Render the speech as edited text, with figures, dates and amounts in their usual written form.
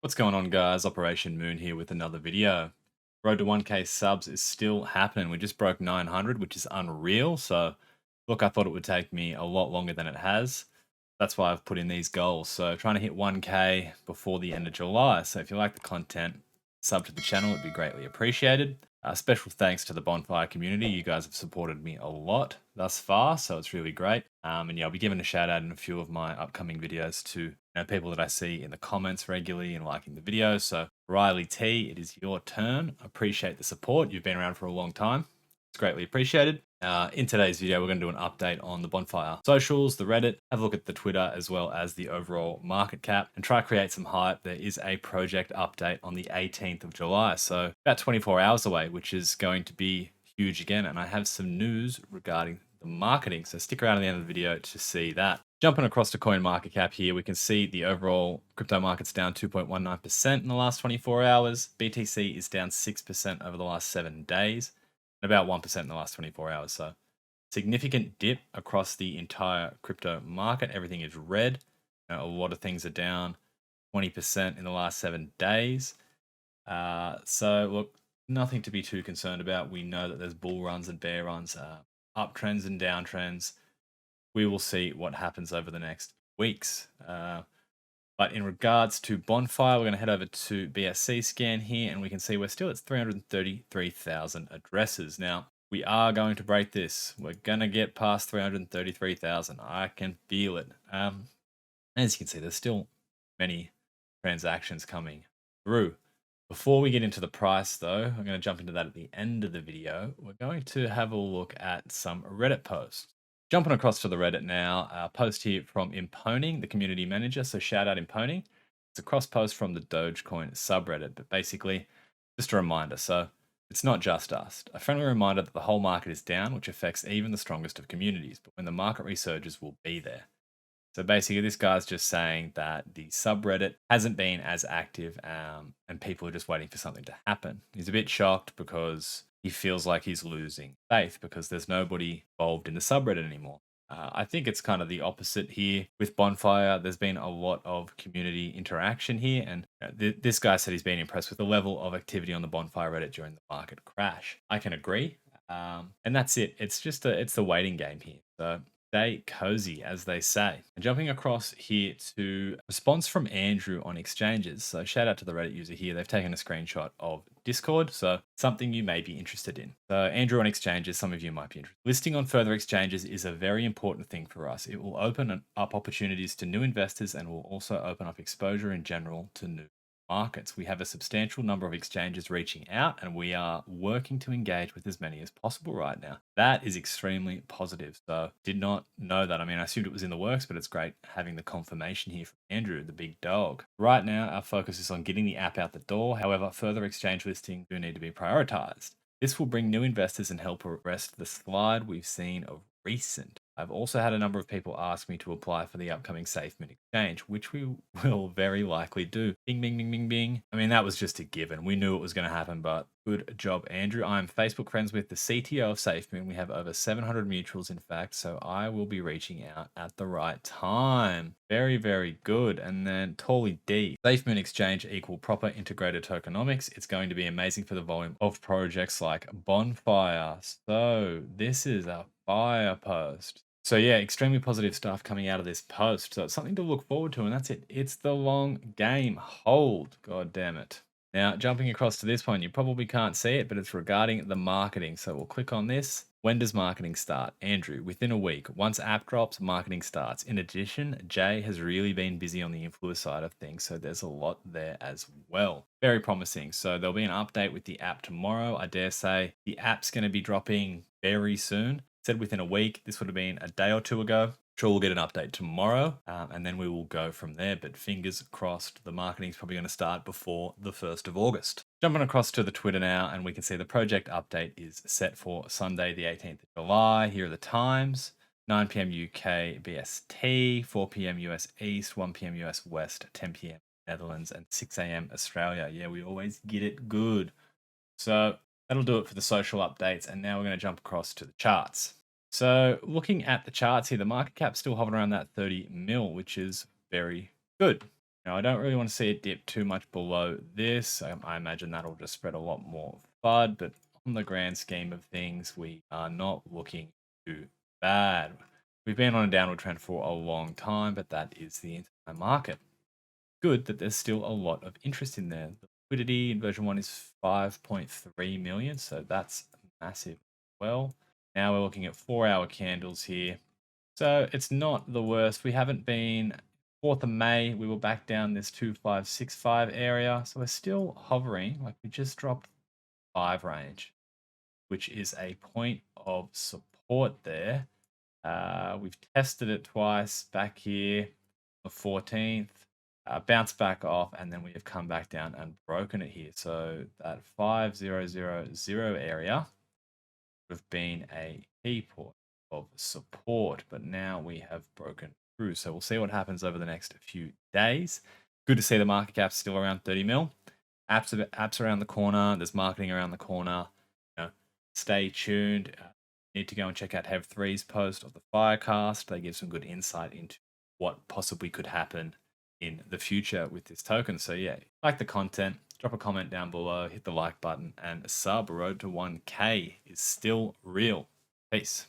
What's going on, guys? Operation Moon here with another video. Road to 1K subs is still happening. We just broke 900, which is unreal. So, look, I thought it would take me a lot longer than it has. That's why I've put in these goals. So, trying to hit 1K before the end of July. So, if you like the content, sub to the channel, it'd be greatly appreciated. Special thanks to the Bonfire community. You guys have supported me a lot thus far, so it's really great. And yeah, I'll be giving a shout out in a few of my upcoming videos to people that I see in the comments regularly and liking the videos. So Riley T, it is your turn. Appreciate the support. You've been around for a long time. It's greatly appreciated. In today's video, we're going to do an update on the Bonfire socials, the Reddit, have a look at the Twitter, as well as the overall market cap, and try to create some hype. There is a project update on the 18th of July, so about 24 hours away, which is going to be huge again. And I have some news regarding the marketing, so stick around at the end of the video to see that. Jumping across to coin market cap here, we can see the overall crypto market's down 2.19% in the last 24 hours. BTC is down 6% over the last 7 days and about 1% in the last 24 hours. So significant dip across the entire crypto market. Everything is red. A lot of things are down 20% in the last 7 days. So look, nothing to be too concerned about. We know that there's bull runs and bear runs, uptrends and downtrends. We will see what happens over the next weeks. But in regards to Bonfire, we're going to head over to BSC scan here, and we can see we're still at 333,000 addresses. Now, we are going to break this. We're going to get past 333,000. I can feel it. As you can see, there's still many transactions coming through. Before we get into the price, though, I'm going to jump into that at the end of the video. We're going to have a look at some Reddit posts. Jumping across to the Reddit now, a post here from Imponing, the community manager. So shout out Imponing. It's a cross post from the Dogecoin subreddit, but basically just a reminder. So it's not just us. A friendly reminder that the whole market is down, which affects even the strongest of communities. But when the market resurges, we'll be there. So basically, this guy's just saying that the subreddit hasn't been as active and people are just waiting for something to happen. He's a bit shocked because he feels like he's losing faith because there's nobody involved in the subreddit anymore. I think it's kind of the opposite here with Bonfire. There's been a lot of community interaction here, and this guy said he's been impressed with the level of activity on the Bonfire Reddit during the market crash. I can agree, and that's it. It's just it's the waiting game here. So stay cozy, as they say. And jumping across here to response from Andrew on exchanges. So shout out to the Reddit user here. They've taken a screenshot of Discord, so something you may be interested in. So Andrew on exchanges, some of you might be interested. Listing on further exchanges is a very important thing for us. It will open up opportunities to new investors and will also open up exposure in general to new markets. We have a substantial number of exchanges reaching out, and we are working to engage with as many as possible right now. That is extremely positive. So did not know that. I mean, I assumed it was in the works, but it's great having the confirmation here from Andrew, the big dog. Right now, our focus is on getting the app out the door. However, further exchange listings do need to be prioritized. This will bring new investors and help arrest the slide we've seen of recent. I've also had a number of people ask me to apply for the upcoming SafeMint exchange, which we will very likely do. Bing, bing, bing, bing, bing. I mean, that was just a given. We knew it was going to happen, but good job, Andrew. I'm Facebook friends with the CTO of SafeMint. We have over 700 mutuals, in fact, so I will be reaching out at the right time. Very, very good. And then Tolly D. SafeMint exchange equal proper integrated tokenomics. It's going to be amazing for the volume of projects like Bonfire. So this is a fire post. So yeah, extremely positive stuff coming out of this post. So it's something to look forward to, and that's it. It's the long game. Hold. God damn it. Now, jumping across to this point, you probably can't see it, but it's regarding the marketing. So we'll click on this. When does marketing start? Andrew, within a week. Once app drops, marketing starts. In addition, Jay has really been busy on the influencer side of things, so there's a lot there as well. Very promising. So there'll be an update with the app tomorrow. I dare say the app's going to be dropping very soon. Said within a week. This would have been a day or two ago. Sure, we'll get an update tomorrow, and then we will go from there. But fingers crossed, the marketing's probably going to start before the 1st of August. Jumping across to the Twitter now, and we can see the project update is set for Sunday, the 18th of July. Here are the times. 9 p.m. UK BST, 4 p.m. US East, 1 p.m. US West, 10 p.m. Netherlands, and 6 a.m. Australia. Yeah, we always get it good. So that'll do it for the social updates, and now we're going to jump across to the charts. So looking at the charts here, the market cap's still hovering around that 30 mil, which is very good. Now, I don't really want to see it dip too much below this. I imagine that'll just spread a lot more FUD, but on the grand scheme of things, we are not looking too bad. We've been on a downward trend for a long time, but that is the entire market. Good that there's still a lot of interest in there. The liquidity in version 1 is 5.3 million, so that's massive. Well, now we're looking at 4-hour candles here. So it's not the worst. We haven't been 4th of May, we were back down this 2565 area. So we're still hovering, like we just dropped 5 range, which is a point of support there. We've tested it twice back here, the 14th, bounced back off, and then we have come back down and broken it here. So that 5000 area would have been a key point of support, but now we have broken through. So we'll see what happens over the next few days. Good to see the market cap still around 30 mil. Apps around the corner. There's marketing around the corner. Stay tuned. Need to go and check out Hev 3's post of the Firecast. They give some good insight into what possibly could happen in the future with this token. So yeah, like the content, drop a comment down below, hit the like button, and sub. Road to 1K is still real. Peace.